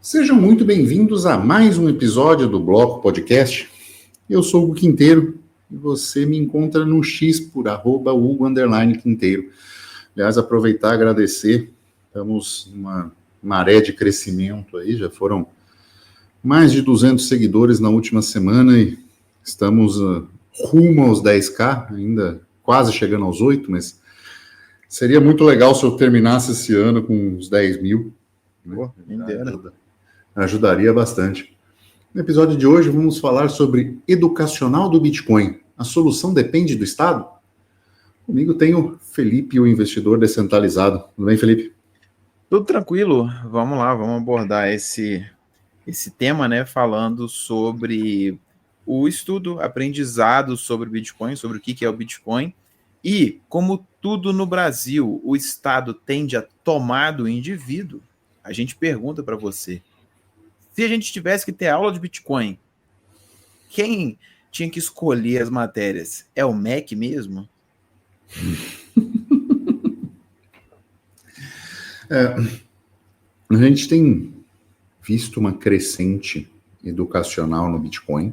Sejam muito bem-vindos a mais um episódio do Bloco Podcast. Eu sou o Hugo Quinteiro e você me encontra no X por @Hugo_Quinteiro. Aliás, aproveitar e agradecer, estamos numa maré de crescimento aí, já foram mais de 200 seguidores na última semana e estamos rumo aos 10k, ainda quase chegando aos 8, mas seria muito legal se eu terminasse esse ano com uns 10 mil. Pô, Ajudaria bastante. No episódio de hoje vamos falar sobre educacional do Bitcoin. A solução depende do Estado? Comigo tem o Felipe, o investidor descentralizado. Tudo bem, Felipe? Tudo tranquilo. Vamos lá, vamos abordar esse tema, né? Falando sobre o estudo, aprendizado sobre o Bitcoin, sobre o que é o Bitcoin. E, como tudo no Brasil, o Estado tende a tomar do indivíduo, a gente pergunta para você, se a gente tivesse que ter aula de Bitcoin, quem tinha que escolher as matérias? É o MEC mesmo? A gente tem visto uma crescente educacional no Bitcoin,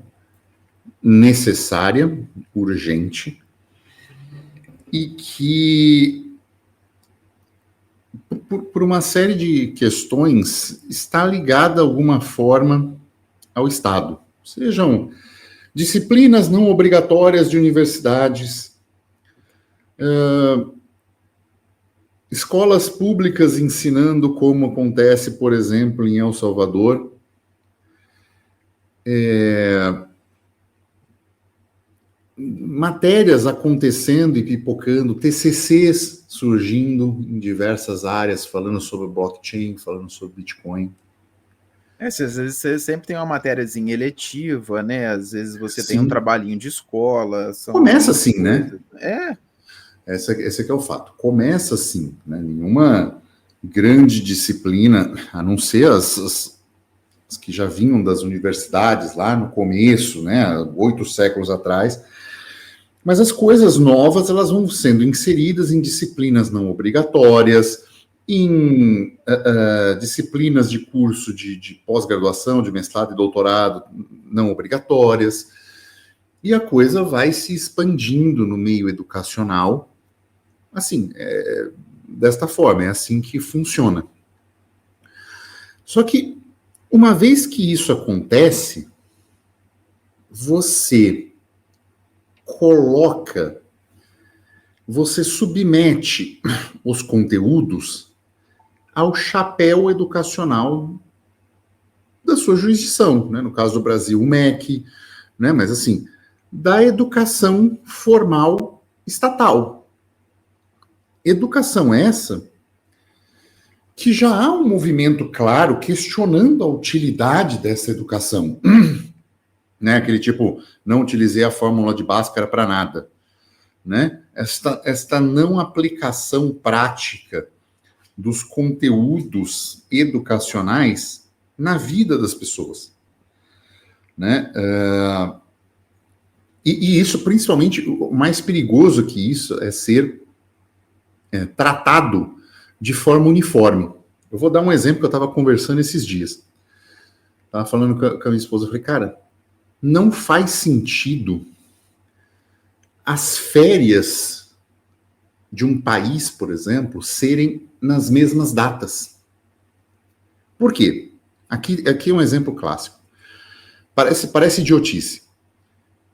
necessária, urgente, e que, por uma série de questões, está ligada de alguma forma ao Estado. Sejam disciplinas não obrigatórias de universidades, escolas públicas ensinando como acontece, por exemplo, em El Salvador, matérias acontecendo e pipocando, TCCs surgindo em diversas áreas, falando sobre blockchain, falando sobre Bitcoin. Às vezes você sempre tem uma matériazinha eletiva, né? Às vezes você tem um Sim. trabalhinho de escola. Começa assim, né? Esse que é o fato. Começa assim, né? Nenhuma grande disciplina, a não ser as que já vinham das universidades lá no começo, né? 8 séculos atrás. Mas as coisas novas, elas vão sendo inseridas em disciplinas não obrigatórias, em disciplinas de curso de pós-graduação, de mestrado e doutorado não obrigatórias, e a coisa vai se expandindo no meio educacional, assim, desta forma, é assim que funciona. Só que, uma vez que isso acontece, você submete os conteúdos ao chapéu educacional da sua jurisdição, né? No caso do Brasil, o MEC, né? Mas assim, da educação formal estatal. Educação essa que já há um movimento claro questionando a utilidade dessa educação. Né? Aquele tipo, não utilizei a fórmula de Bhaskara para nada. Né? Esta não aplicação prática dos conteúdos educacionais na vida das pessoas. Né? E isso, principalmente, o mais perigoso que isso é ser tratado de forma uniforme. Eu vou dar um exemplo que eu estava conversando esses dias. Estava falando com a minha esposa, eu falei, cara, não faz sentido as férias de um país, por exemplo, serem nas mesmas datas. Por quê? Aqui é um exemplo clássico. Parece idiotice.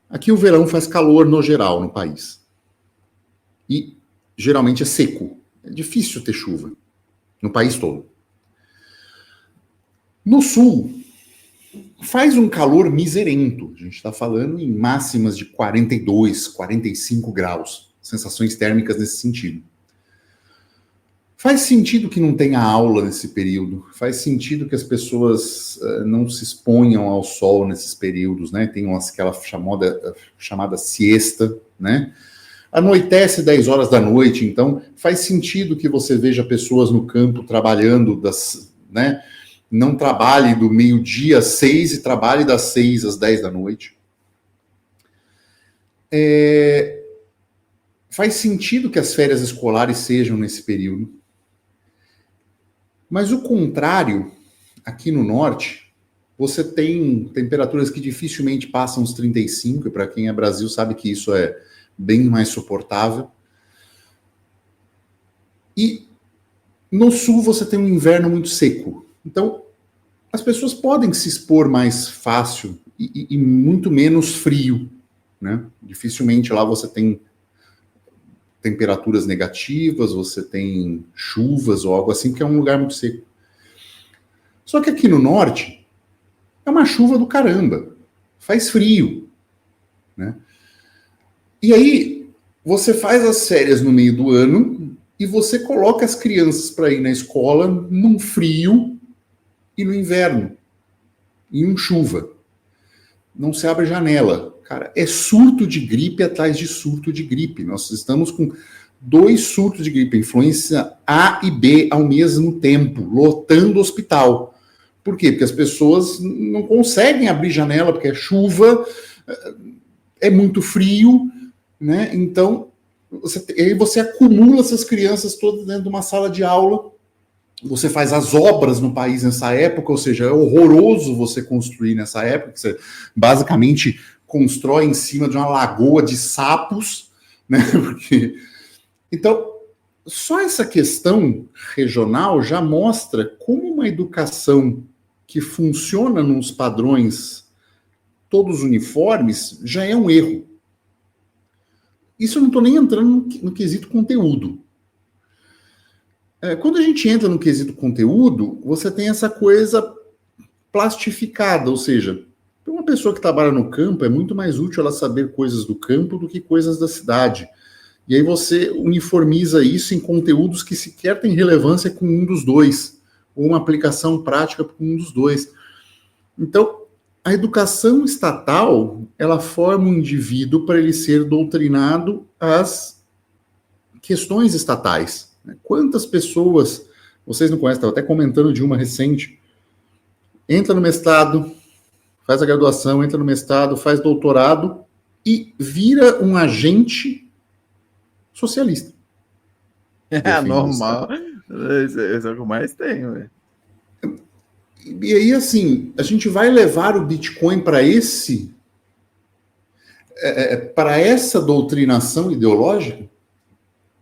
Aqui o verão faz calor no geral no país. E geralmente é seco. É difícil ter chuva no país todo. No sul, faz um calor miserento. A gente está falando em máximas de 42, 45 graus. Sensações térmicas nesse sentido. Faz sentido que não tenha aula nesse período. Faz sentido que as pessoas não se exponham ao sol nesses períodos, né? Tem aquela chamada siesta, né? Anoitece 10 horas da noite, então faz sentido que você veja pessoas no campo trabalhando, né? Não trabalhe do meio-dia às 6 e trabalhe das 6 às 10 da noite. Faz sentido que as férias escolares sejam nesse período. Mas o contrário aqui no norte, você tem temperaturas que dificilmente passam os 35, e para quem é Brasil sabe que isso é bem mais suportável. E no sul você tem um inverno muito seco. Então, as pessoas podem se expor mais fácil e muito menos frio, né? Dificilmente lá você tem temperaturas negativas, você tem chuvas ou algo assim, porque é um lugar muito seco. Só que aqui no norte é uma chuva do caramba, faz frio, né? E aí você faz as férias no meio do ano e você coloca as crianças para ir na escola num frio e no inverno, e em chuva. Não se abre janela. Cara, é surto de gripe atrás de surto de gripe. Nós estamos com 2 surtos de gripe, influência A e B ao mesmo tempo, lotando o hospital. Por quê? Porque as pessoas não conseguem abrir janela, porque é chuva, é muito frio, né? Então, aí você acumula essas crianças todas dentro de uma sala de aula. Você faz as obras no país nessa época, ou seja, é horroroso você construir nessa época, você basicamente constrói em cima de uma lagoa de sapos, né? Porque... Então, só essa questão regional já mostra como uma educação que funciona nos padrões todos uniformes já é um erro. Isso eu não estou nem entrando no quesito conteúdo. Quando a gente entra no quesito conteúdo, você tem essa coisa plastificada, ou seja, para uma pessoa que trabalha no campo, é muito mais útil ela saber coisas do campo do que coisas da cidade. E aí você uniformiza isso em conteúdos que sequer têm relevância com um dos dois, ou uma aplicação prática com um dos dois. Então, a educação estatal, ela forma um indivíduo para ele ser doutrinado às questões estatais. Quantas pessoas, vocês não conhecem, estava até comentando de uma recente, entra no mestrado, faz a graduação, entra no mestrado, faz doutorado e vira um agente socialista. É normal. Esse é o que mais tem, velho. E aí, assim, a gente vai levar o Bitcoin para essa doutrinação ideológica,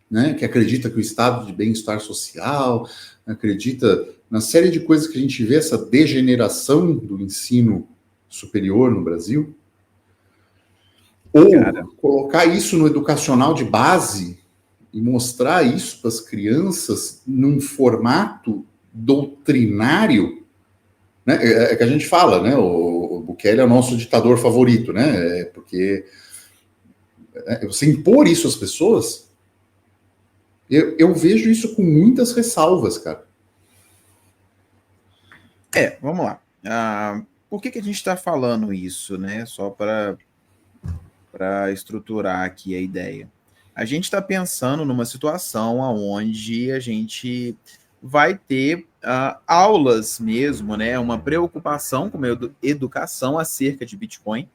né, que acredita que o estado de bem-estar social, acredita na série de coisas que a gente vê, essa degeneração do ensino superior no Brasil. Ou colocar isso no educacional de base e mostrar isso para as crianças num formato doutrinário, né? É que a gente fala, né? O Bukele é o nosso ditador favorito, né? Porque você impor isso às pessoas, eu vejo isso com muitas ressalvas, cara. Vamos lá. Por que a gente está falando isso, né? Só para estruturar aqui a ideia. A gente está pensando numa situação onde a gente vai ter aulas mesmo, né? Uma preocupação com a educação acerca de Bitcoin.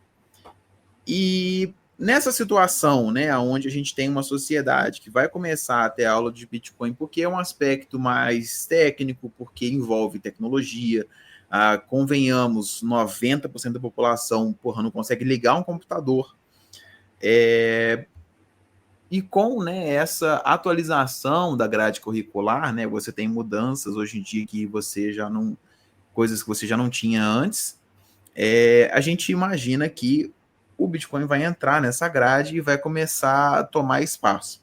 E nessa situação, né, onde a gente tem uma sociedade que vai começar a ter aula de Bitcoin, porque é um aspecto mais técnico, porque envolve tecnologia, convenhamos, 90% da população, não consegue ligar um computador. E com, né, essa atualização da grade curricular, né, você tem mudanças hoje em dia que você já não... coisas que você já não tinha antes, a gente imagina que o Bitcoin vai entrar nessa grade e vai começar a tomar espaço.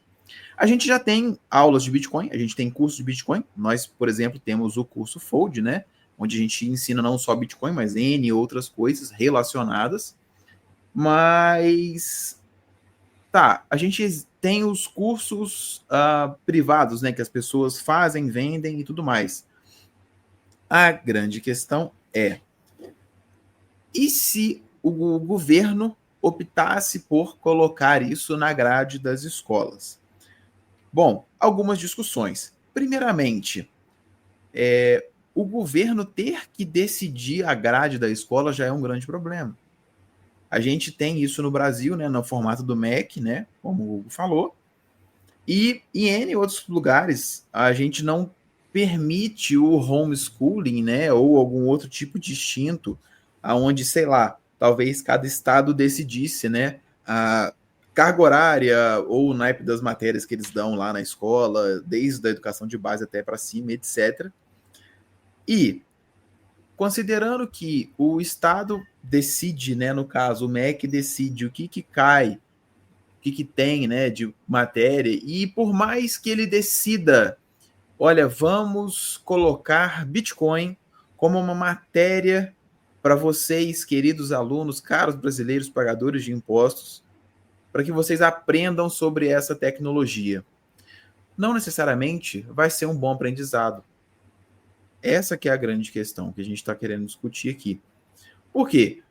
A gente já tem aulas de Bitcoin, a gente tem cursos de Bitcoin. Nós, por exemplo, temos o curso Fold, né, onde a gente ensina não só Bitcoin, mas N outras coisas relacionadas. Mas, a gente tem os cursos privados, né, que as pessoas fazem, vendem e tudo mais. A grande questão é: e se o governo optasse por colocar isso na grade das escolas? Bom, algumas discussões. Primeiramente, o governo ter que decidir a grade da escola já é um grande problema. A gente tem isso no Brasil, né, no formato do MEC, né, como o Hugo falou, e em N outros lugares a gente não permite o homeschooling, né, ou algum outro tipo de instinto, aonde, sei lá, talvez cada estado decidisse, né, a carga horária ou o naipe das matérias que eles dão lá na escola, desde a educação de base até para cima, etc. E considerando que o estado decide, né, no caso, o MEC decide o que cai, o que tem, né, de matéria, e por mais que ele decida, olha, vamos colocar Bitcoin como uma matéria para vocês, queridos alunos, caros brasileiros pagadores de impostos, para que vocês aprendam sobre essa tecnologia. Não necessariamente vai ser um bom aprendizado. Essa que é a grande questão que a gente está querendo discutir aqui. Por quê?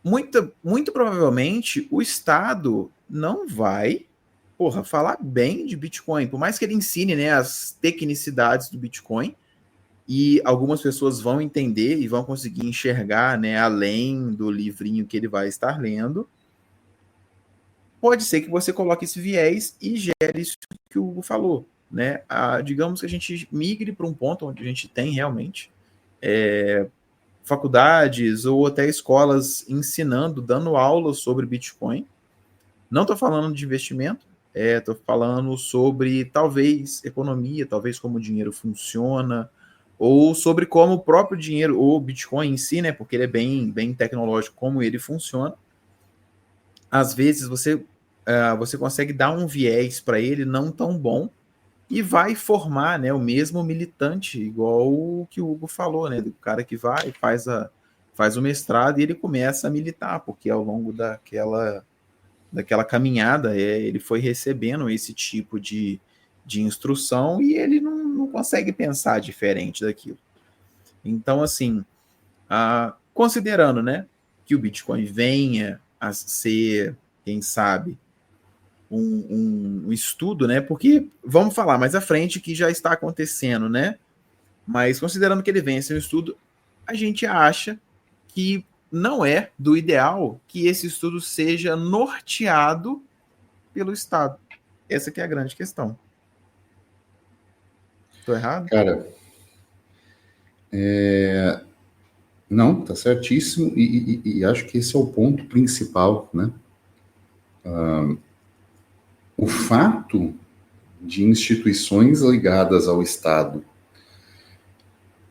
Muito provavelmente o Estado não vai falar bem de Bitcoin, por mais que ele ensine, né, as tecnicidades do Bitcoin, e algumas pessoas vão entender e vão conseguir enxergar, né, além do livrinho que ele vai estar lendo. Pode ser que você coloque esse viés e gere isso que o Hugo falou, né? Digamos que a gente migre para um ponto onde a gente tem realmente faculdades ou até escolas ensinando, dando aulas sobre Bitcoin. Não estou falando de investimento, estou falando sobre talvez economia, talvez como o dinheiro funciona, ou sobre como o próprio dinheiro, ou Bitcoin em si, né, porque ele é bem tecnológico, como ele funciona. Às vezes você consegue dar um viés para ele não tão bom e vai formar, né, o mesmo militante, igual o que o Hugo falou, né, do cara que vai, faz o mestrado e ele começa a militar, porque ao longo daquela caminhada ele foi recebendo esse tipo de instrução e ele não consegue pensar diferente daquilo. Então, assim, considerando, né, que o Bitcoin venha a ser, quem sabe, um estudo, né? Porque vamos falar mais à frente que já está acontecendo, né? Mas considerando que ele venha a ser um estudo, a gente acha que não é do ideal que esse estudo seja norteado pelo Estado. Essa que é a grande questão. Estou errado? Cara, não, tá certíssimo, e acho que esse é o ponto principal, né? O fato de instituições ligadas ao Estado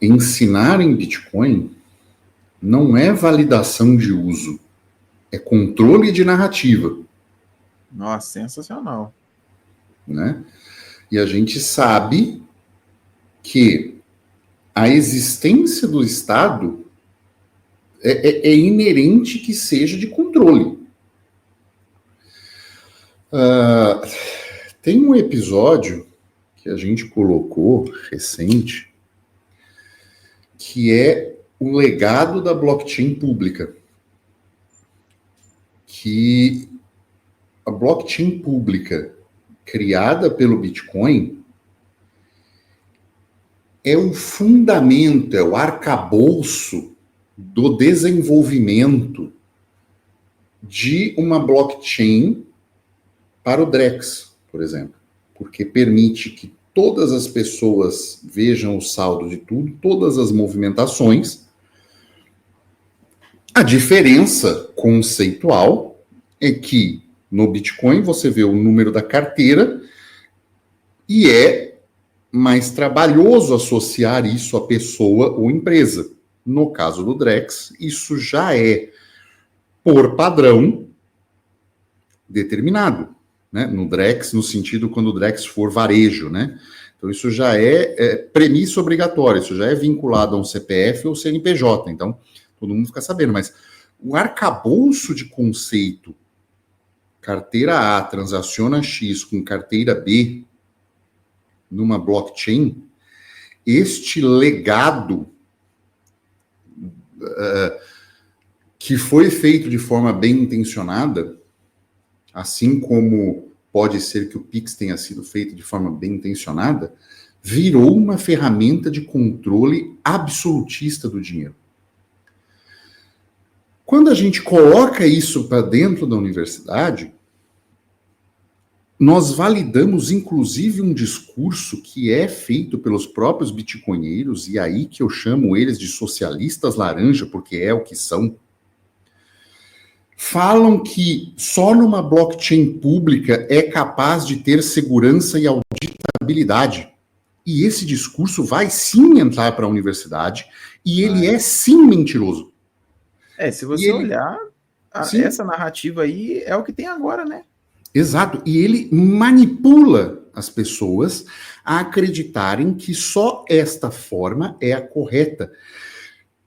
ensinarem Bitcoin não é validação de uso, é controle de narrativa. Nossa, sensacional. Né? E a gente sabe que a existência do Estado é inerente que seja de controle. Tem um episódio que a gente colocou recente, que é o legado da blockchain pública. Que a blockchain pública criada pelo Bitcoin é o fundamento, é o arcabouço do desenvolvimento de uma blockchain para o Drex, por exemplo, porque permite que todas as pessoas vejam o saldo de tudo, todas as movimentações. A diferença conceitual é que no Bitcoin você vê o número da carteira e é mais trabalhoso associar isso à pessoa ou empresa. No caso do Drex, isso já é, por padrão, determinado. Né? No Drex, no sentido quando o Drex for varejo, né? Então isso já é premissa obrigatória, isso já é vinculado a um CPF ou CNPJ, então todo mundo fica sabendo, mas o arcabouço de conceito, carteira A transaciona X com carteira B numa blockchain, este legado que foi feito de forma bem intencionada, assim como pode ser que o Pix tenha sido feito de forma bem intencionada, virou uma ferramenta de controle absolutista do dinheiro. Quando a gente coloca isso para dentro da universidade, nós validamos, inclusive, um discurso que é feito pelos próprios bitcoinheiros, e aí que eu chamo eles de socialistas laranja, porque é o que são. Falam que só numa blockchain pública é capaz de ter segurança e auditabilidade. E esse discurso vai sim entrar para a universidade, e ele é sim mentiroso. Se você olhar, essa narrativa aí é o que tem agora, né? Exato, e ele manipula as pessoas a acreditarem que só esta forma é a correta.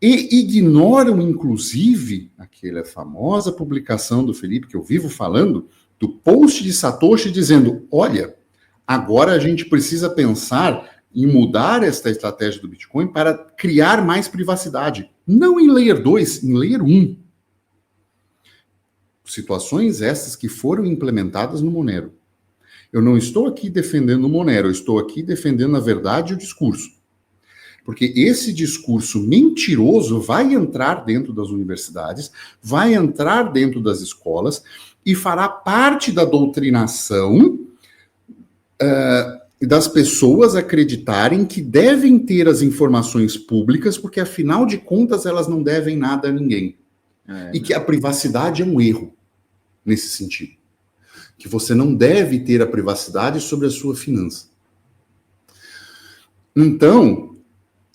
E ignoram, inclusive, aquela famosa publicação do Felipe, que eu vivo falando, do post de Satoshi dizendo, olha, agora a gente precisa pensar em mudar esta estratégia do Bitcoin para criar mais privacidade. Não em Layer 2, em Layer 1. Situações essas que foram implementadas no Monero. Eu não estou aqui defendendo o Monero, eu estou aqui defendendo a verdade e o discurso. Porque esse discurso mentiroso vai entrar dentro das universidades, vai entrar dentro das escolas e fará parte da doutrinação das pessoas acreditarem que devem ter as informações públicas, porque afinal de contas elas não devem nada a ninguém. E que a privacidade é um erro nesse sentido. Que você não deve ter a privacidade sobre a sua finança. Então,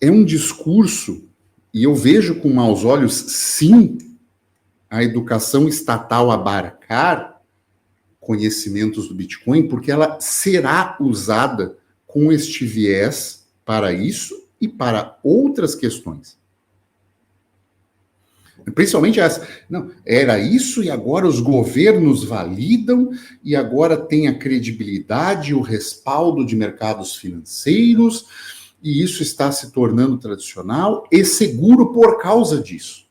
é um discurso, e eu vejo com maus olhos, sim, a educação estatal abarcar conhecimentos do Bitcoin, porque ela será usada com este viés para isso e para outras questões. Principalmente essa. Não, era isso e agora os governos validam e agora tem a credibilidade e o respaldo de mercados financeiros e isso está se tornando tradicional e seguro por causa disso.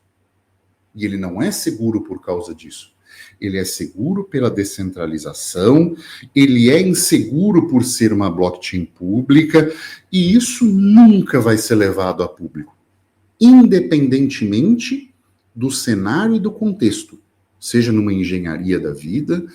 E ele não é seguro por causa disso. Ele é seguro pela descentralização, ele é inseguro por ser uma blockchain pública e isso nunca vai ser levado a público. Independentemente do cenário e do contexto, seja numa engenharia da vida,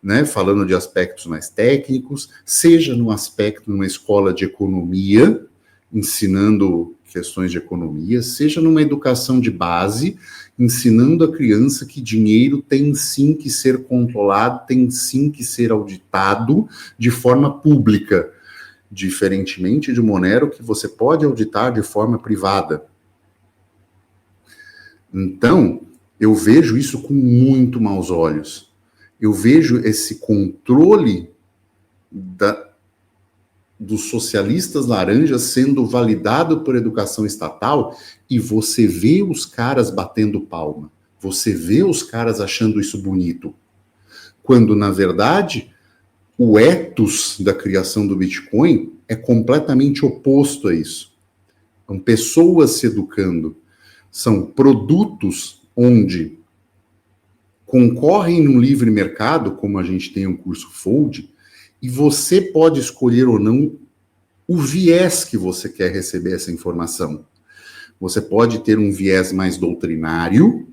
né, falando de aspectos mais técnicos, seja no aspecto numa escola de economia, ensinando questões de economia, seja numa educação de base, ensinando a criança que dinheiro tem sim que ser controlado, tem sim que ser auditado de forma pública, diferentemente de Monero, que você pode auditar de forma privada. Então, eu vejo isso com muito maus olhos. Eu vejo esse controle dos socialistas laranjas sendo validado por educação estatal e você vê os caras batendo palma. Você vê os caras achando isso bonito. Quando, na verdade, o ethos da criação do Bitcoin é completamente oposto a isso. São pessoas se educando. São produtos onde concorrem no livre mercado, como a gente tem um curso Fold, e você pode escolher ou não o viés que você quer receber essa informação. Você pode ter um viés mais doutrinário,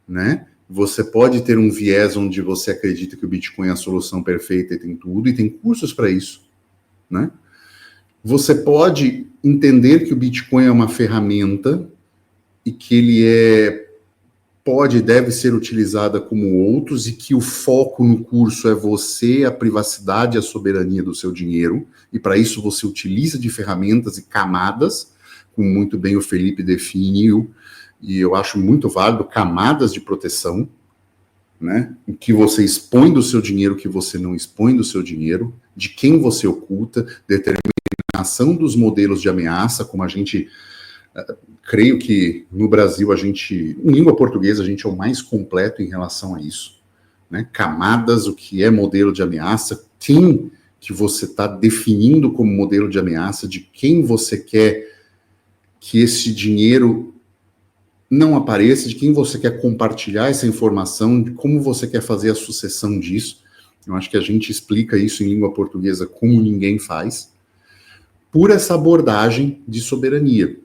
né? Você pode ter um viés onde você acredita que o Bitcoin é a solução perfeita e tem tudo, e tem cursos para isso, né? Você pode entender que o Bitcoin é uma ferramenta e que ele pode e deve ser utilizada como outros, e que o foco no curso é você, a privacidade e a soberania do seu dinheiro, e para isso você utiliza de ferramentas e camadas, como muito bem o Felipe definiu, e eu acho muito válido, camadas de proteção, né? Em que você expõe do seu dinheiro, que você não expõe do seu dinheiro, de quem você oculta, determinação dos modelos de ameaça, como a gente... creio que no Brasil em língua portuguesa, a gente é o mais completo em relação a isso, né? Camadas, o que é modelo de ameaça, quem que você está definindo como modelo de ameaça, de quem você quer que esse dinheiro não apareça, de quem você quer compartilhar essa informação, de como você quer fazer a sucessão disso. Eu acho que a gente explica isso em língua portuguesa como ninguém faz, por essa abordagem de soberania.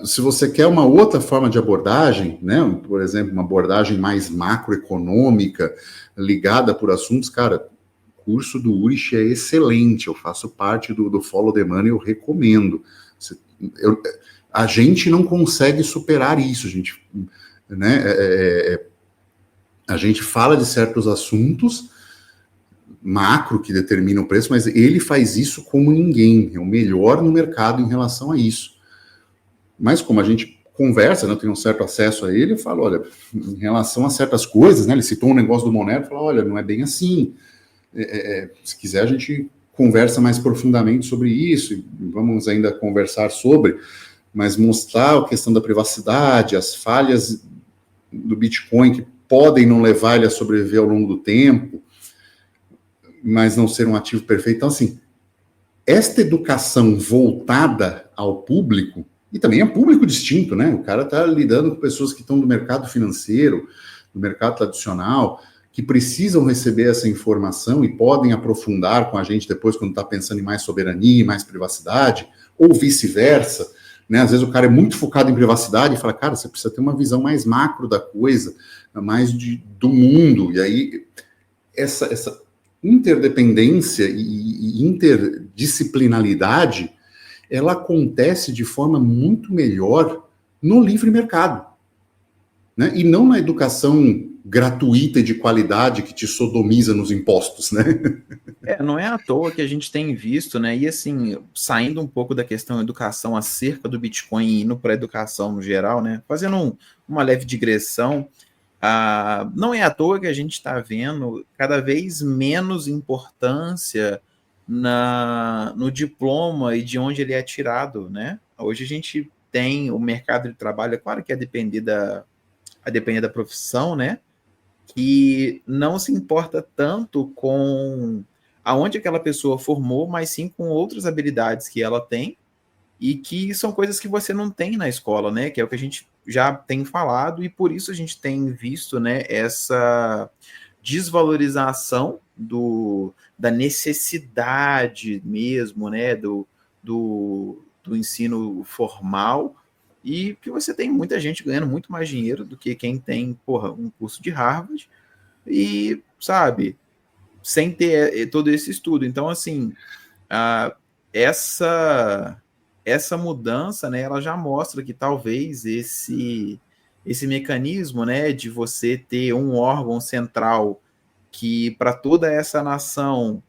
Se você quer uma outra forma de abordagem, né, por exemplo, uma abordagem mais macroeconômica, ligada por assuntos, cara, o curso do Urich é excelente, eu faço parte do Follow the Money, eu recomendo. A gente não consegue superar isso, a gente fala de certos assuntos macro que determinam o preço, mas ele faz isso como ninguém, é o melhor no mercado em relação a isso. Mas como a gente conversa, né, eu tenho um certo acesso a ele, eu falo, olha, em relação a certas coisas, né, ele citou um negócio do Monero, eu falo, olha, não é bem assim. Se quiser, a gente conversa mais profundamente sobre isso, e vamos ainda conversar sobre, mas mostrar a questão da privacidade, as falhas do Bitcoin que podem não levar ele a sobreviver ao longo do tempo, mas não ser um ativo perfeito. Então, assim, esta educação voltada ao público, e também é público distinto, né? O cara está lidando com pessoas que estão do mercado financeiro, do mercado tradicional, que precisam receber essa informação e podem aprofundar com a gente depois quando está pensando em mais soberania, mais privacidade, ou vice-versa, né? Às vezes o cara é muito focado em privacidade e fala, cara, você precisa ter uma visão mais macro da coisa, mais do mundo, e aí essa interdependência e interdisciplinaridade, ela acontece de forma muito melhor no livre mercado, né? E não na educação gratuita e de qualidade que te sodomiza nos impostos, né? Não é à toa que a gente tem visto, né? E assim, saindo um pouco da questão educação acerca do Bitcoin e indo para a educação no geral, né? Fazendo uma leve digressão, não é à toa que a gente está vendo cada vez menos importância no diploma e de onde ele é tirado, né? Hoje a gente tem o mercado de trabalho, é claro que a depender da profissão, né? Que não se importa tanto com aonde aquela pessoa formou, mas sim com outras habilidades que ela tem e que são coisas que você não tem na escola, né? Que é o que a gente já tem falado e por isso a gente tem visto, né, essa desvalorização da necessidade mesmo, né, do ensino formal, e que você tem muita gente ganhando muito mais dinheiro do que quem tem, um curso de Harvard e, sabe, sem ter todo esse estudo. Então, assim, essa mudança, né, ela já mostra que talvez esse mecanismo, né, de você ter um órgão central que para toda essa nação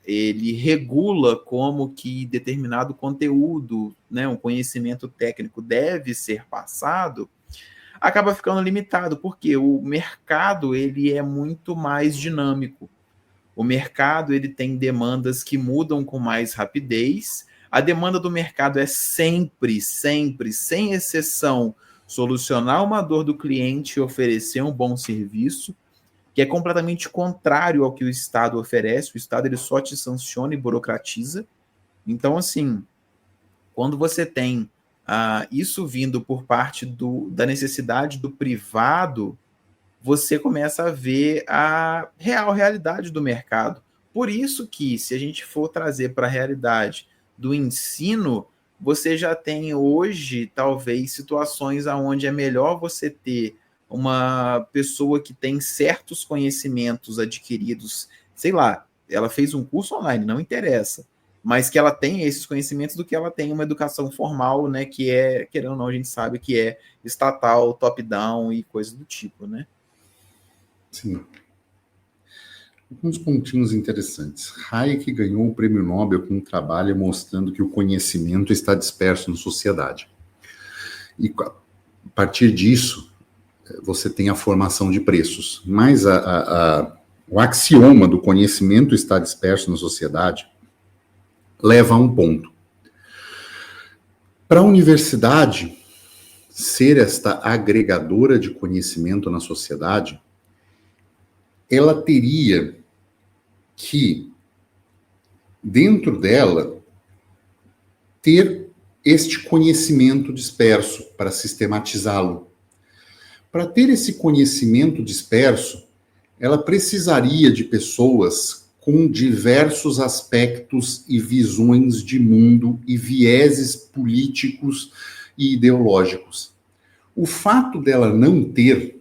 ele regula como que determinado conteúdo, né, um conhecimento técnico deve ser passado, acaba ficando limitado, porque o mercado ele é muito mais dinâmico. O mercado ele tem demandas que mudam com mais rapidez. A demanda do mercado é sempre, sempre, sem exceção, solucionar uma dor do cliente e oferecer um bom serviço, que é completamente contrário ao que o Estado oferece. O Estado ele só te sanciona e burocratiza. Então, assim, quando você tem isso vindo por parte da necessidade do privado, você começa a ver a realidade do mercado. Por isso que, se a gente for trazer para a realidade do ensino, você já tem hoje, talvez, situações onde é melhor você ter uma pessoa que tem certos conhecimentos adquiridos, sei lá, ela fez um curso online, não interessa, mas que ela tenha esses conhecimentos do que ela tem uma educação formal, né, que é, querendo ou não, a gente sabe que é estatal, top-down e coisas do tipo, né? Sim. Alguns pontinhos interessantes. Hayek ganhou o prêmio Nobel com um trabalho mostrando que o conhecimento está disperso na sociedade. E a partir disso, você tem a formação de preços. Mas o axioma do conhecimento está disperso na sociedade leva a um ponto. Para a universidade ser esta agregadora de conhecimento na sociedade, ela teria que, dentro dela, ter este conhecimento disperso para sistematizá-lo. Para ter esse conhecimento disperso, ela precisaria de pessoas com diversos aspectos e visões de mundo e vieses políticos e ideológicos. O fato dela não ter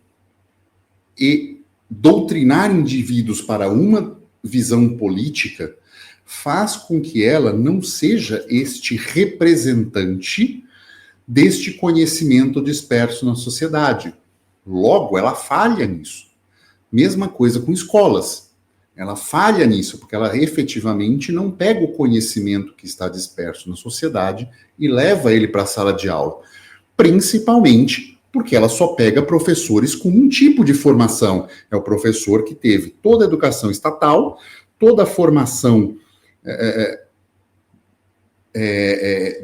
e doutrinar indivíduos para uma visão política faz com que ela não seja este representante deste conhecimento disperso na sociedade. Logo, ela falha nisso. Mesma coisa com escolas. Ela falha nisso, porque ela efetivamente não pega o conhecimento que está disperso na sociedade e leva ele para a sala de aula. Principalmente porque ela só pega professores com um tipo de formação. É o professor que teve toda a educação estatal, toda a formação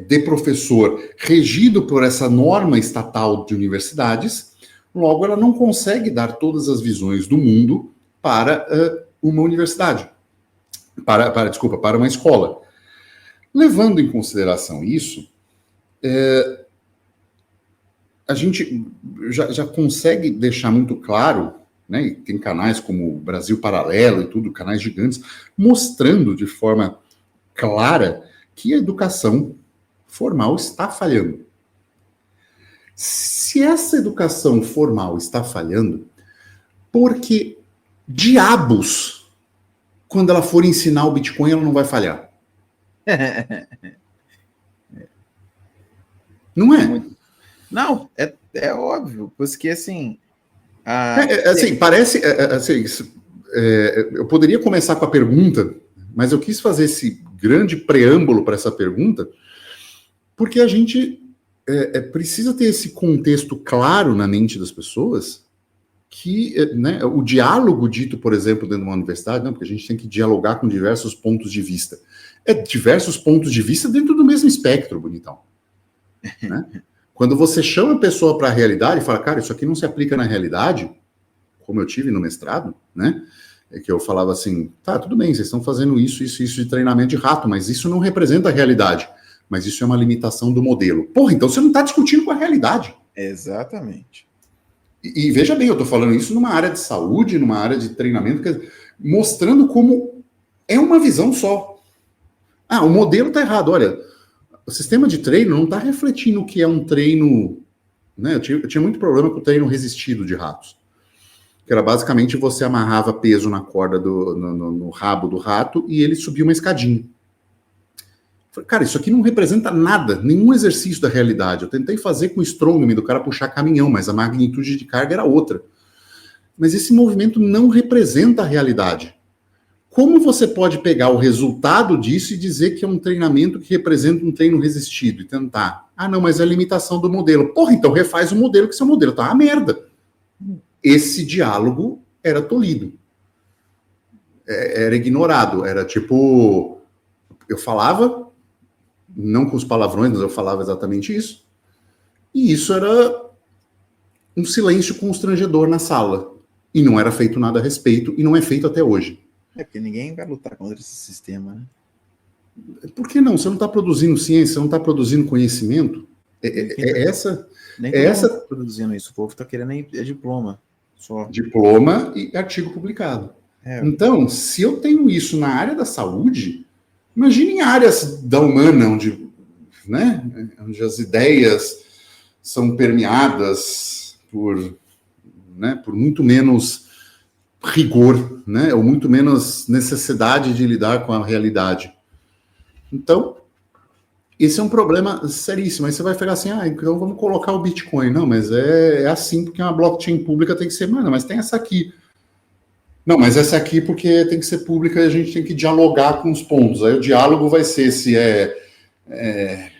de professor regido por essa norma estatal de universidades. Logo, ela não consegue dar todas as visões do mundo para uma universidade, para uma escola. Levando em consideração isso, a gente já consegue deixar muito claro, né, e tem canais como o Brasil Paralelo e tudo, canais gigantes, mostrando de forma clara que a educação formal está falhando. Se essa educação formal está falhando, porque diabos, quando ela for ensinar o Bitcoin, ela não vai falhar? Não é? Não, é óbvio, porque assim... parece... eu poderia começar com a pergunta, mas eu quis fazer esse grande preâmbulo para essa pergunta, porque a gente precisa ter esse contexto claro na mente das pessoas que, né, o diálogo dito, por exemplo, dentro de uma universidade, não, porque a gente tem que dialogar com diversos pontos de vista. Diversos pontos de vista dentro do mesmo espectro, bonitão. Né? Quando você chama a pessoa para a realidade e fala, cara, isso aqui não se aplica na realidade, como eu tive no mestrado, né? É que eu falava assim, tá, tudo bem, vocês estão fazendo isso de treinamento de rato, mas isso não representa a realidade. Mas isso é uma limitação do modelo. Porra, então você não está discutindo com a realidade. Exatamente. E veja bem, eu estou falando isso numa área de saúde, numa área de treinamento, mostrando como é uma visão só. O modelo está errado. Olha, o sistema de treino não está refletindo o que é um treino... Né? Eu tinha muito problema com o treino resistido de ratos. Que era basicamente você amarrava peso na corda no rabo do rato e ele subia uma escadinha. Falei, cara, isso aqui não representa nada, nenhum exercício da realidade. Eu tentei fazer com o strongman do cara puxar caminhão, mas a magnitude de carga era outra. Mas esse movimento não representa a realidade. Como você pode pegar o resultado disso e dizer que é um treinamento que representa um treino resistido e tentar? Não, mas é a limitação do modelo. Porra, então refaz o modelo, que seu modelo tá uma merda. Esse diálogo era tolhido. Era ignorado. Era tipo... Eu falava, não com os palavrões, mas eu falava exatamente isso. E isso era um silêncio constrangedor na sala. E não era feito nada a respeito, e não é feito até hoje. Porque ninguém vai lutar contra esse sistema, né? Por que não? Você não está produzindo ciência, você não está produzindo conhecimento. Nem está produzindo isso. O povo está querendo diploma. Só. Diploma e artigo publicado. Então, se eu tenho isso na área da saúde, imagine em áreas da humana, onde as ideias são permeadas por muito menos rigor, né, ou muito menos necessidade de lidar com a realidade. Então, esse é um problema seríssimo. Aí você vai pegar assim, então vamos colocar o Bitcoin. Não, mas é assim porque uma blockchain pública tem que ser, mas tem essa aqui. Não, mas essa aqui porque tem que ser pública e a gente tem que dialogar com os pontos. Aí o diálogo vai ser se é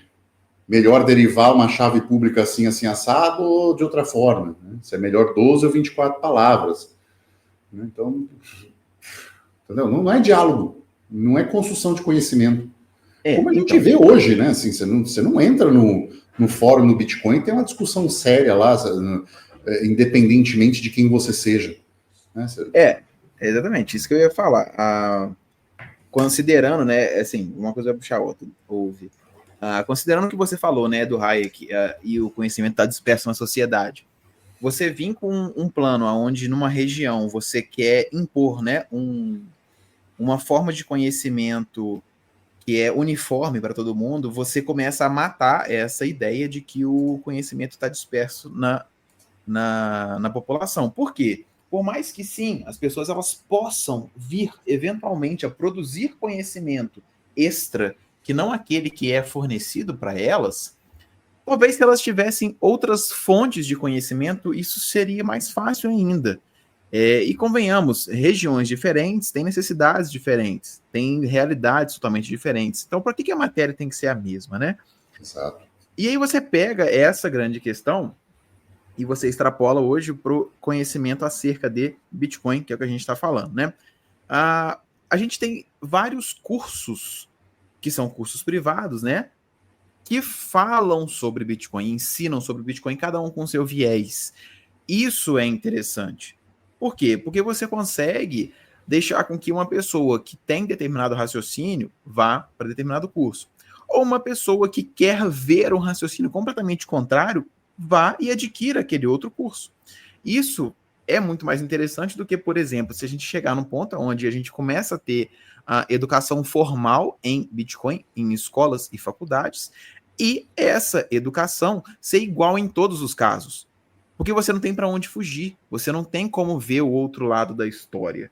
melhor derivar uma chave pública assim, assado, ou de outra forma. Né? Se é melhor 12 ou 24 palavras. Então, entendeu? Não é diálogo, não é construção de conhecimento. Como a gente vê hoje, né? Assim, você não entra no fórum no Bitcoin, tem uma discussão séria lá, independentemente de quem você seja. Né? Exatamente, isso que eu ia falar. Considerando, né, assim, uma coisa vai puxar a outra, considerando o que você falou, né, do Hayek e o conhecimento está disperso na sociedade, você vir com um plano onde numa região você quer impor, né, uma forma de conhecimento que é uniforme para todo mundo, você começa a matar essa ideia de que o conhecimento está disperso na população. Por quê? Por mais que sim, as pessoas elas possam vir eventualmente a produzir conhecimento extra, que não aquele que é fornecido para elas, talvez se elas tivessem outras fontes de conhecimento, isso seria mais fácil ainda. E convenhamos, regiões diferentes têm necessidades diferentes, têm realidades totalmente diferentes. Então, por que a matéria tem que ser a mesma, né? Exato. E aí você pega essa grande questão e você extrapola hoje para o conhecimento acerca de Bitcoin, que é o que a gente está falando, né? A gente tem vários cursos, que são cursos privados, né? Que falam sobre Bitcoin, ensinam sobre Bitcoin, cada um com seu viés. Isso é interessante. Por quê? Porque você consegue deixar com que uma pessoa que tem determinado raciocínio vá para determinado curso. Ou uma pessoa que quer ver um raciocínio completamente contrário, vá e adquira aquele outro curso. Isso é muito mais interessante do que, por exemplo, se a gente chegar num ponto onde a gente começa a ter a educação formal em Bitcoin, em escolas e faculdades, e essa educação ser igual em todos os casos. Porque você não tem para onde fugir, você não tem como ver o outro lado da história.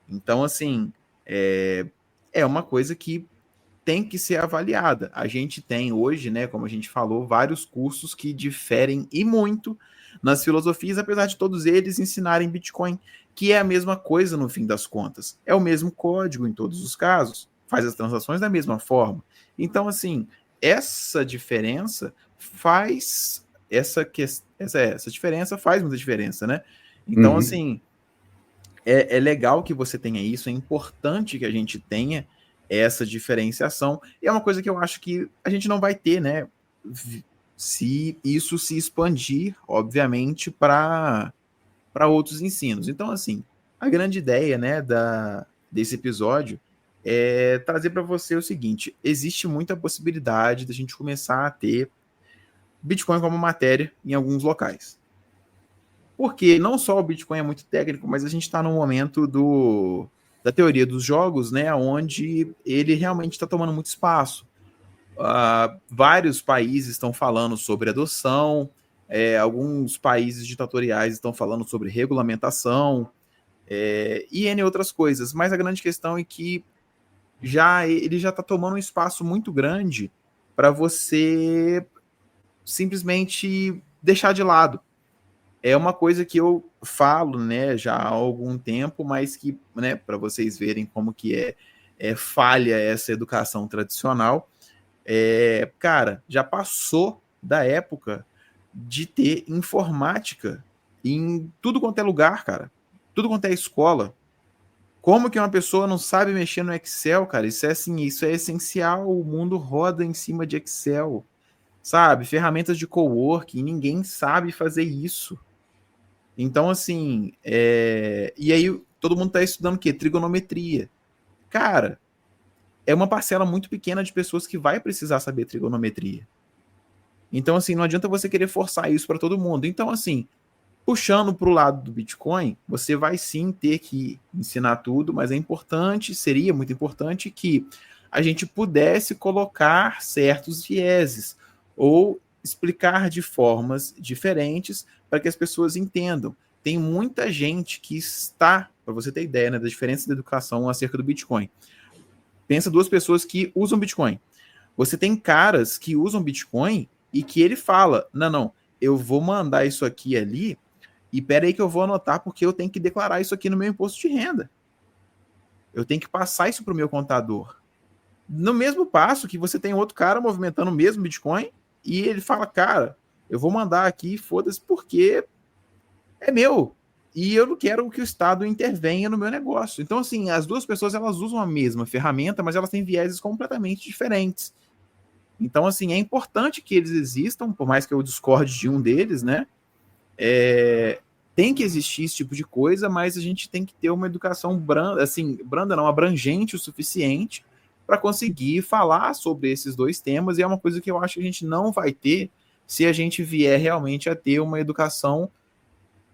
Então, assim, é uma coisa que tem que ser avaliada. A gente tem hoje, né, como a gente falou, vários cursos que diferem e muito nas filosofias, apesar de todos eles ensinarem Bitcoin, que é a mesma coisa no fim das contas. É o mesmo código em todos os casos, faz as transações da mesma forma. Então, assim, essa diferença faz essa diferença faz muita diferença, né? Então, assim, é legal que você tenha isso, é importante que a gente tenha essa diferenciação, e é uma coisa que eu acho que a gente não vai ter, né? Se isso se expandir, obviamente, para outros ensinos. Então, assim, a grande ideia, né, desse episódio é trazer para você o seguinte: existe muita possibilidade da gente começar a ter Bitcoin como matéria em alguns locais. Porque não só o Bitcoin é muito técnico, mas a gente está no momento da teoria dos jogos, né, onde ele realmente está tomando muito espaço. Vários países estão falando sobre adoção, alguns países ditatoriais estão falando sobre regulamentação, e N outras coisas. Mas a grande questão é que ele já está tomando um espaço muito grande para você simplesmente deixar de lado. É uma coisa que eu falo, né, já há algum tempo, mas que, né, para vocês verem como que é falha essa educação tradicional, cara, já passou da época de ter informática em tudo quanto é lugar, cara. Tudo quanto é escola. Como que uma pessoa não sabe mexer no Excel, cara? Isso é assim, isso é essencial. O mundo roda em cima de Excel, sabe? Ferramentas de coworking, ninguém sabe fazer isso. Então, assim, e aí todo mundo está estudando o quê? Trigonometria. Cara, é uma parcela muito pequena de pessoas que vai precisar saber trigonometria. Então, assim, não adianta você querer forçar isso para todo mundo. Então, assim, puxando para o lado do Bitcoin, você vai sim ter que ensinar tudo, mas é importante, seria muito importante que a gente pudesse colocar certos vieses ou explicar de formas diferentes para que as pessoas entendam. Tem muita gente que está, para você ter ideia, né, da diferença da educação acerca do Bitcoin. Pensa duas pessoas que usam Bitcoin. Você tem caras que usam Bitcoin e que ele fala, não, eu vou mandar isso aqui ali e pera aí que eu vou anotar porque eu tenho que declarar isso aqui no meu imposto de renda. Eu tenho que passar isso para o meu contador. No mesmo passo que você tem outro cara movimentando o mesmo Bitcoin e ele fala, cara, eu vou mandar aqui, foda-se, porque é meu. E eu não quero que o Estado intervenha no meu negócio. Então, assim, as duas pessoas, elas usam a mesma ferramenta, mas elas têm vieses completamente diferentes. Então, assim, é importante que eles existam, por mais que eu discorde de um deles, né? Tem que existir esse tipo de coisa, mas a gente tem que ter uma educação branda, assim, branda não, abrangente o suficiente para conseguir falar sobre esses dois temas, e é uma coisa que eu acho que a gente não vai ter se a gente vier realmente a ter uma educação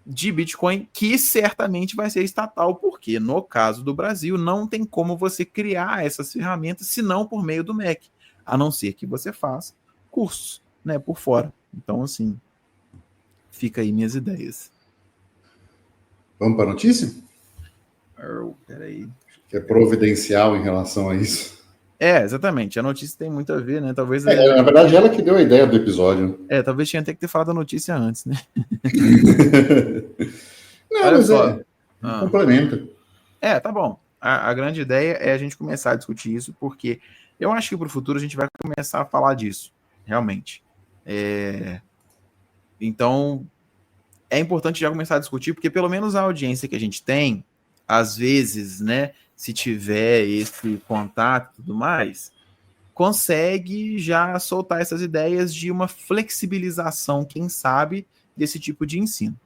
de Bitcoin, que certamente vai ser estatal, porque no caso do Brasil não tem como você criar essas ferramentas senão por meio do MEC, a não ser que você faça cursos, né, por fora. Então, assim, fica aí minhas ideias. Vamos para a notícia? Peraí. Que é providencial em relação a isso. Exatamente. A notícia tem muito a ver, né? Talvez. Na verdade, ela que deu a ideia do episódio. Talvez tinha até que ter falado a notícia antes, né? Não, olha mas só. Complementa. Tá bom. A grande ideia é a gente começar a discutir isso, porque eu acho que para o futuro a gente vai começar a falar disso, realmente. Então, é importante já começar a discutir, porque pelo menos a audiência que a gente tem, às vezes, né, se tiver esse contato e tudo mais, consegue já soltar essas ideias de uma flexibilização, quem sabe, desse tipo de ensino.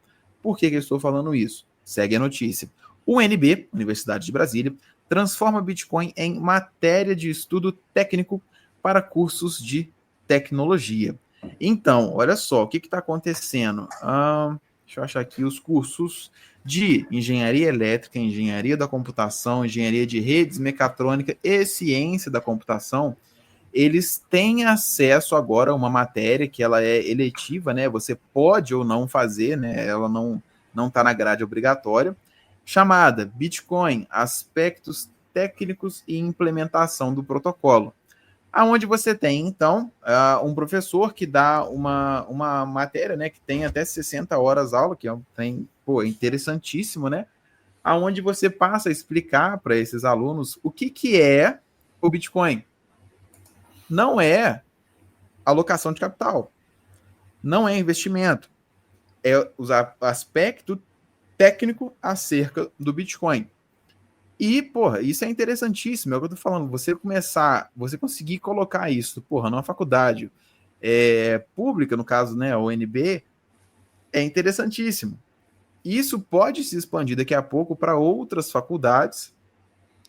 Por que eu estou falando isso? Segue a notícia. O UNB, Universidade de Brasília, transforma Bitcoin em matéria de estudo técnico para cursos de tecnologia. Então, olha só, o que está acontecendo? Deixa eu achar aqui os cursos de engenharia elétrica, engenharia da computação, engenharia de redes, mecatrônica e ciência da computação. Eles têm acesso agora a uma matéria que ela é eletiva, né? Você pode ou não fazer, né? Ela não está na grade obrigatória, chamada Bitcoin, Aspectos Técnicos e Implementação do Protocolo. Aonde você tem, então, um professor que dá uma matéria, né? Que tem até 60 horas aula, que é interessantíssimo, né? Aonde você passa a explicar para esses alunos o que é o Bitcoin. Não é alocação de capital, não é investimento, é o aspecto técnico acerca do Bitcoin. E, isso é interessantíssimo, é o que eu tô falando, você conseguir colocar isso, numa faculdade pública, no caso, né, a UNB, é interessantíssimo. Isso pode se expandir daqui a pouco para outras faculdades,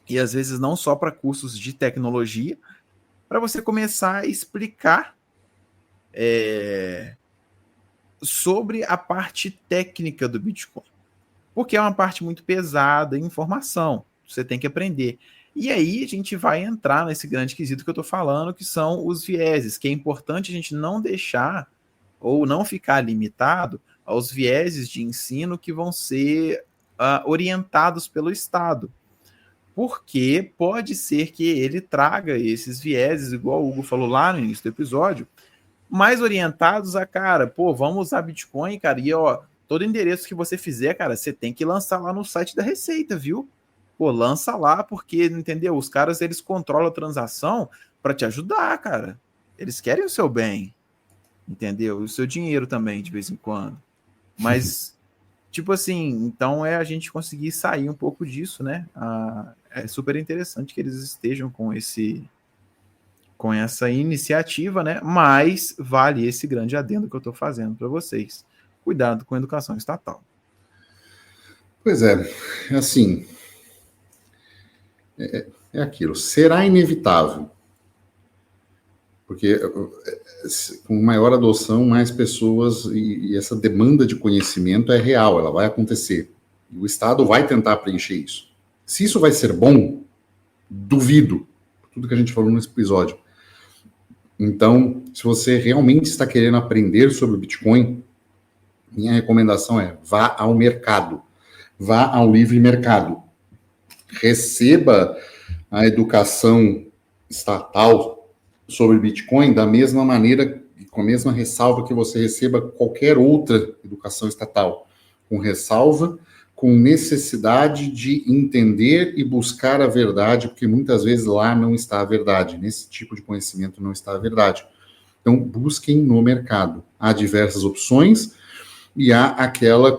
e às vezes não só para cursos de tecnologia, para você começar a explicar sobre a parte técnica do Bitcoin. Porque é uma parte muito pesada em informação. Você tem que aprender. E aí a gente vai entrar nesse grande quesito que eu estou falando, que são os vieses, que é importante a gente não deixar ou não ficar limitado aos vieses de ensino que vão ser orientados pelo Estado. Porque pode ser que ele traga esses vieses, igual o Hugo falou lá no início do episódio, mais orientados a, cara, vamos usar Bitcoin, cara, e todo endereço que você fizer, cara, você tem que lançar lá no site da Receita, viu? Lança lá, porque, entendeu? Os caras, eles controlam a transação para te ajudar, cara. Eles querem o seu bem, entendeu? E o seu dinheiro também, de vez em quando. Mas... tipo assim, então a gente conseguir sair um pouco disso, né? É super interessante que eles estejam com essa iniciativa, né? Mas vale esse grande adendo que eu estou fazendo para vocês. Cuidado com a educação estatal. Pois assim, é aquilo, será inevitável. Porque com maior adoção, mais pessoas, e essa demanda de conhecimento é real, ela vai acontecer. E o Estado vai tentar preencher isso. Se isso vai ser bom, duvido. Tudo que a gente falou nesse episódio. Então, se você realmente está querendo aprender sobre o Bitcoin, minha recomendação é vá ao mercado. Vá ao livre mercado. Receba a educação estatal sobre Bitcoin da mesma maneira, com a mesma ressalva que você receba qualquer outra educação estatal, com ressalva, com necessidade de entender e buscar a verdade, porque muitas vezes lá não está a verdade, nesse tipo de conhecimento não está a verdade. Então, busquem no mercado. Há diversas opções e há aquela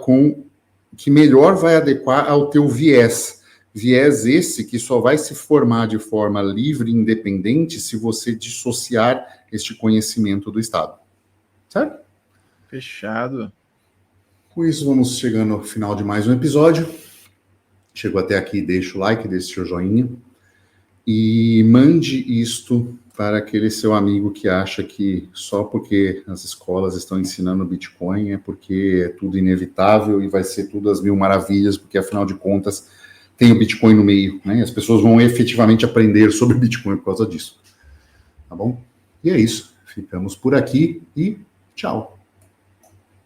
que melhor vai adequar ao teu viés. Viés esse que só vai se formar de forma livre e independente se você dissociar este conhecimento do Estado. Certo? Fechado. Com isso, vamos chegando ao final de mais um episódio. Chegou até aqui, deixa o like, deixa o seu joinha. e mande isto para aquele seu amigo que acha que só porque as escolas estão ensinando Bitcoin é porque é tudo inevitável e vai ser tudo às mil maravilhas, porque afinal de contas tem o Bitcoin no meio, né? As pessoas vão efetivamente aprender sobre Bitcoin por causa disso. Tá bom? E é isso. Ficamos por aqui e tchau.